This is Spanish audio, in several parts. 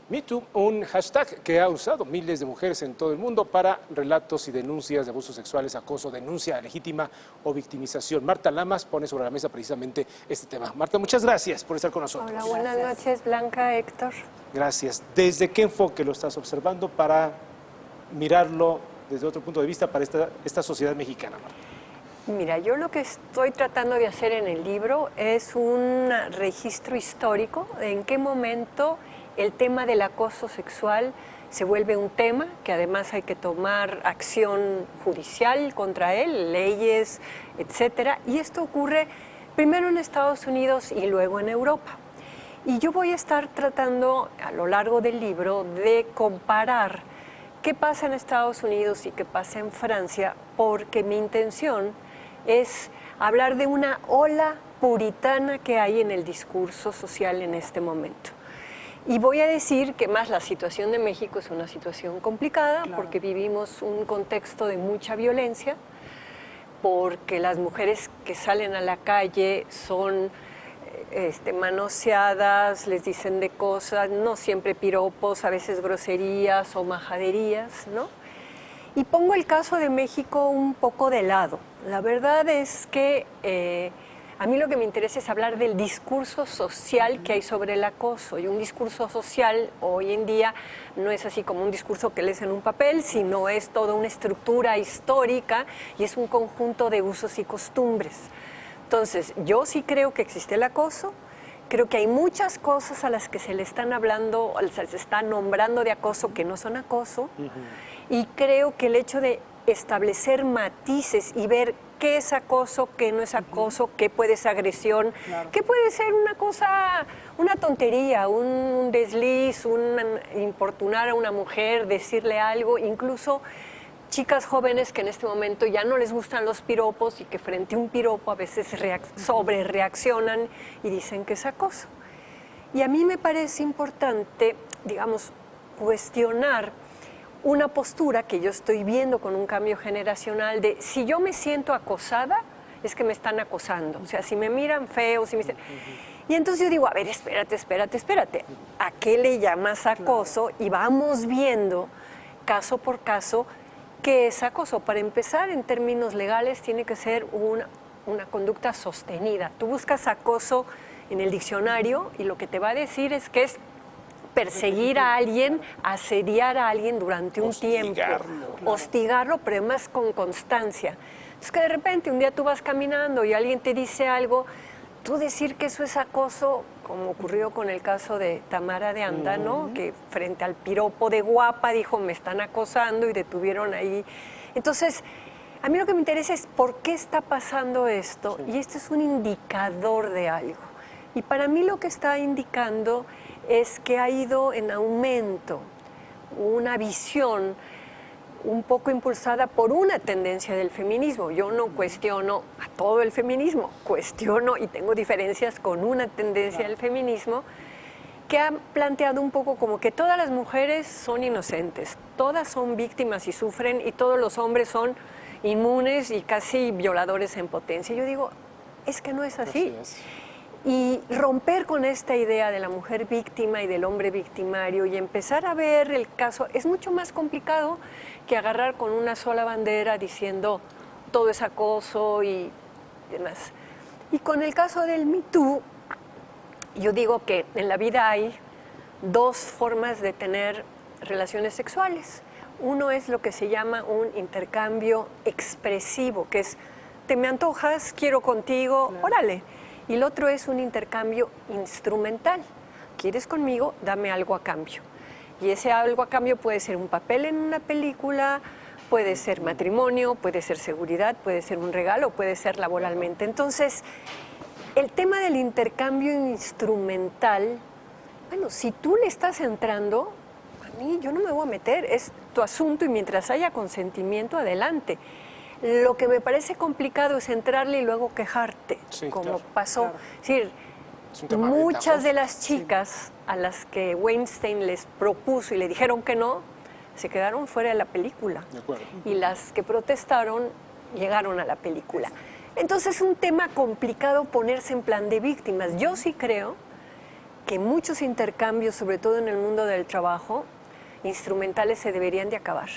MeToo, un hashtag que ha usado miles de mujeres en todo el mundo para relatos y denuncias de abusos sexuales, acoso, denuncia legítima o victimización. Marta Lamas pone sobre la mesa precisamente este tema. Marta, muchas gracias por estar con nosotros. Hola, buenas noches, Blanca, Héctor. Gracias. ¿Desde qué enfoque lo estás observando para mirarlo desde otro punto de vista para esta sociedad mexicana, Marta? Mira, yo lo que estoy tratando de hacer en el libro es un registro histórico de en qué momento el tema del acoso sexual se vuelve un tema, que además hay que tomar acción judicial contra él, leyes, etcétera. Y esto ocurre primero en Estados Unidos y luego en Europa. Y yo voy a estar tratando a lo largo del libro de comparar qué pasa en Estados Unidos y qué pasa en Francia, porque mi intención es hablar de una ola puritana que hay en el discurso social en este momento. Y voy a decir que más la situación de México es una situación complicada, claro, porque vivimos un contexto de mucha violencia, porque las mujeres que salen a la calle son manoseadas, les dicen de cosas, no siempre piropos, a veces groserías o majaderías, ¿no? Y pongo el caso de México un poco de lado. La verdad es que a mí lo que me interesa es hablar del discurso social que hay sobre el acoso. Y un discurso social hoy en día no es así como un discurso que lees en un papel, sino es toda una estructura histórica y es un conjunto de usos y costumbres. Entonces, yo sí creo que existe el acoso. Creo que hay muchas cosas a las que se le están hablando, se está nombrando de acoso que no son acoso. Y creo que el hecho de establecer matices y ver qué es acoso, qué no es acoso, qué puede ser agresión, claro, qué puede ser una cosa, una tontería, un desliz, importunar a una mujer, decirle algo, incluso chicas jóvenes que en este momento ya no les gustan los piropos y que frente a un piropo a veces sobrereaccionan y dicen que es acoso. Y a mí me parece importante, digamos, cuestionar una postura que yo estoy viendo con un cambio generacional de si yo me siento acosada, es que me están acosando. O sea, si me miran feo, si me... Y entonces yo digo, a ver, espérate. ¿A qué le llamas acoso? Y vamos viendo caso por caso qué es acoso. Para empezar, en términos legales, tiene que ser una conducta sostenida. Tú buscas acoso en el diccionario y lo que te va a decir es que es perseguir a alguien, asediar a alguien durante un tiempo, hostigarlo, pero además con constancia. Es que de repente un día tú vas caminando y alguien te dice algo, tú decir que eso es acoso, como ocurrió con el caso de Tamara de Anda, ¿no? Que frente al piropo de guapa dijo, me están acosando y detuvieron ahí. Entonces, a mí lo que me interesa es por qué está pasando esto, y este es un indicador de algo. Y para mí lo que está indicando es que ha ido en aumento una visión un poco impulsada por una tendencia del feminismo. Yo no cuestiono a todo el feminismo, cuestiono y tengo diferencias con una tendencia del feminismo que ha planteado un poco como que todas las mujeres son inocentes, todas son víctimas y sufren y todos los hombres son inmunes y casi violadores en potencia. Yo digo, es que no es así. Y romper con esta idea de la mujer víctima y del hombre victimario y empezar a ver el caso es mucho más complicado que agarrar con una sola bandera diciendo todo es acoso y demás. Y con el caso del Me Too, yo digo que en la vida hay dos formas de tener relaciones sexuales. Uno es lo que se llama un intercambio expresivo, que es te me antojas, quiero contigo, órale. Y el otro es un intercambio instrumental. ¿Quieres conmigo? Dame algo a cambio. Y ese algo a cambio puede ser un papel en una película, puede ser matrimonio, puede ser seguridad, puede ser un regalo, puede ser laboralmente. Entonces, el tema del intercambio instrumental, bueno, si tú le estás entrando, a mí yo no me voy a meter, es tu asunto y mientras haya consentimiento, adelante. Lo que me parece complicado es entrarle y luego quejarte, como pasó. Claro. Es decir, muchas de las chicas a las que Weinstein les propuso y le dijeron que no, se quedaron fuera de la película. De acuerdo. Y las que protestaron llegaron a la película. Entonces es un tema complicado ponerse en plan de víctimas. Yo sí creo que muchos intercambios, sobre todo en el mundo del trabajo, instrumentales se deberían de acabar.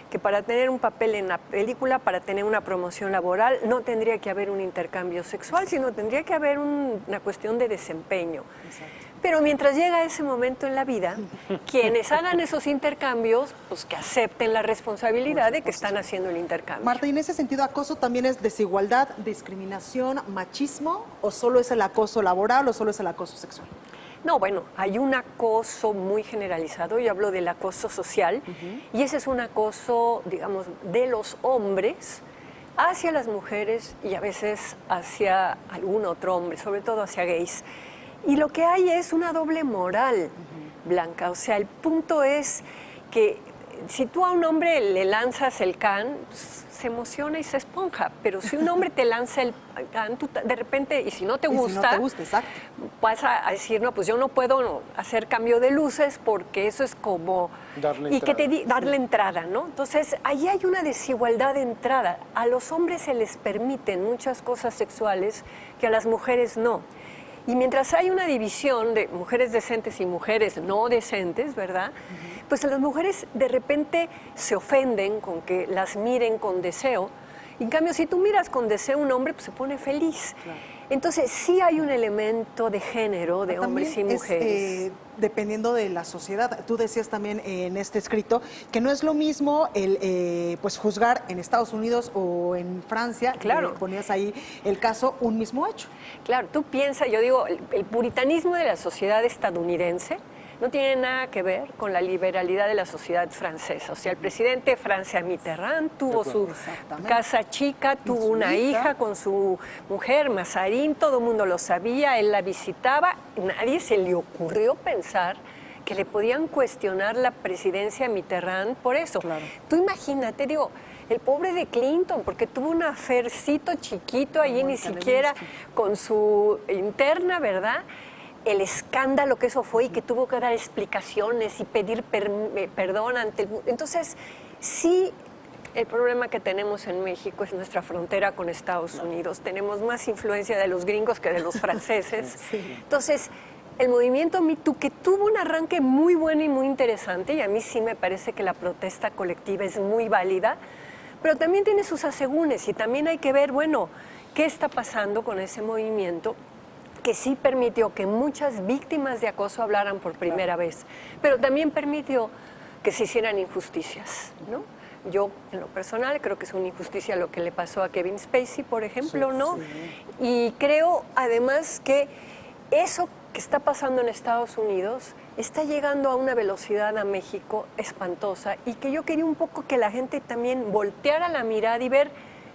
Que para tener un papel en la película, para tener una promoción laboral, no tendría que haber un intercambio sexual, sino tendría que haber una cuestión de desempeño. Exacto. Pero mientras llega ese momento en la vida, quienes hagan esos intercambios, pues que acepten la responsabilidad de que están haciendo el intercambio. Marta, y en ese sentido, ¿acoso también es desigualdad, discriminación, machismo, o solo es el acoso laboral o solo es el acoso sexual? No, bueno, hay un acoso muy generalizado, yo hablo del acoso social, y ese es un acoso, digamos, de los hombres hacia las mujeres y a veces hacia algún otro hombre, sobre todo hacia gays. Y lo que hay es una doble moral, Blanca. O sea, el punto es que si tú a un hombre le lanzas el can, pues, se emociona y se esponja. Pero si un hombre te lanza el can, tú de repente, y si no te gusta, exacto, vas a decir, no, pues yo no puedo hacer cambio de luces porque eso es como... darle entrada, ¿no? Entonces, ahí hay una desigualdad de entrada. A los hombres se les permiten muchas cosas sexuales que a las mujeres no. Y mientras hay una división de mujeres decentes y mujeres no decentes, ¿verdad? Pues las mujeres de repente se ofenden con que las miren con deseo. En cambio, si tú miras con deseo a un hombre, pues se pone feliz. Claro. Entonces, sí hay un elemento de género, de hombres y mujeres. Dependiendo de la sociedad. Tú decías también en este escrito que no es lo mismo el pues juzgar en Estados Unidos o en Francia. Claro. Ponías ahí el caso, un mismo hecho. Claro, tú piensas, yo digo, el puritanismo de la sociedad estadounidense no tiene nada que ver con la liberalidad de la sociedad francesa. O sea, el presidente de Francia, Mitterrand, tuvo su casa chica, tuvo una hija con su mujer, Mazarin, todo el mundo lo sabía, él la visitaba, nadie se le ocurrió pensar que le podían cuestionar la presidencia de Mitterrand por eso. Claro. Tú imagínate, digo, el pobre de Clinton, porque tuvo un afercito chiquito allí, ni siquiera con su interna, ¿verdad? El escándalo que eso fue y que tuvo que dar explicaciones y pedir perdón ante el mundo. Entonces, sí, el problema que tenemos en México es nuestra frontera con Estados Unidos. Tenemos más influencia de los gringos que de los franceses. Entonces, el movimiento Me Too, que tuvo un arranque muy bueno y muy interesante, y a mí sí me parece que la protesta colectiva es muy válida, pero también tiene sus asegúnes y también hay que ver, bueno, qué está pasando con ese movimiento que sí permitió que muchas víctimas de acoso hablaran por primera vez, pero también permitió que se hicieran injusticias, ¿no? Yo, en lo personal, creo que es una injusticia lo que le pasó a Kevin Spacey, por ejemplo, ¿no? Y creo, además, que eso que está pasando en Estados Unidos está llegando a una velocidad a México espantosa y que yo quería un poco que la gente también volteara la mirada y ver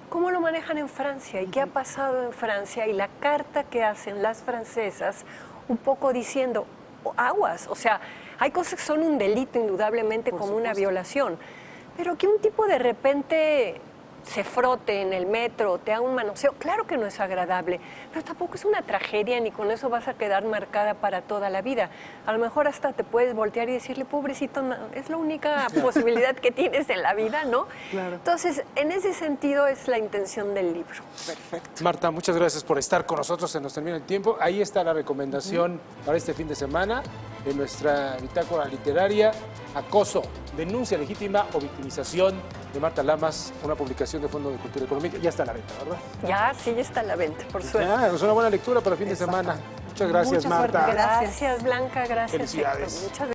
cómo lo manejan en Francia y qué ha pasado en Francia y la carta que hacen las francesas un poco diciendo, aguas, o sea, hay cosas que son un delito indudablemente como una violación, pero que un tipo de repente se frote en el metro, te haga un manoseo, claro que no es agradable, pero tampoco es una tragedia ni con eso vas a quedar marcada para toda la vida. A lo mejor hasta te puedes voltear y decirle, pobrecito, no, es la única posibilidad que tienes en la vida, ¿no? Claro. Entonces, en ese sentido es la intención del libro. Perfecto. Marta, muchas gracias por estar con nosotros, se nos termina el tiempo. Ahí está la recomendación para este fin de semana en nuestra bitácora literaria, Acoso, denuncia legítima o victimización, de Marta Lamas, una publicación de Fondo de Cultura Económica. Ya está a la venta, ¿verdad? Ya, sí, ya está a la venta, por suerte. Ya, es una buena lectura para el fin de semana. Muchas gracias, Marta. Gracias, Blanca, gracias. Felicidades. Héctor. Muchas gracias.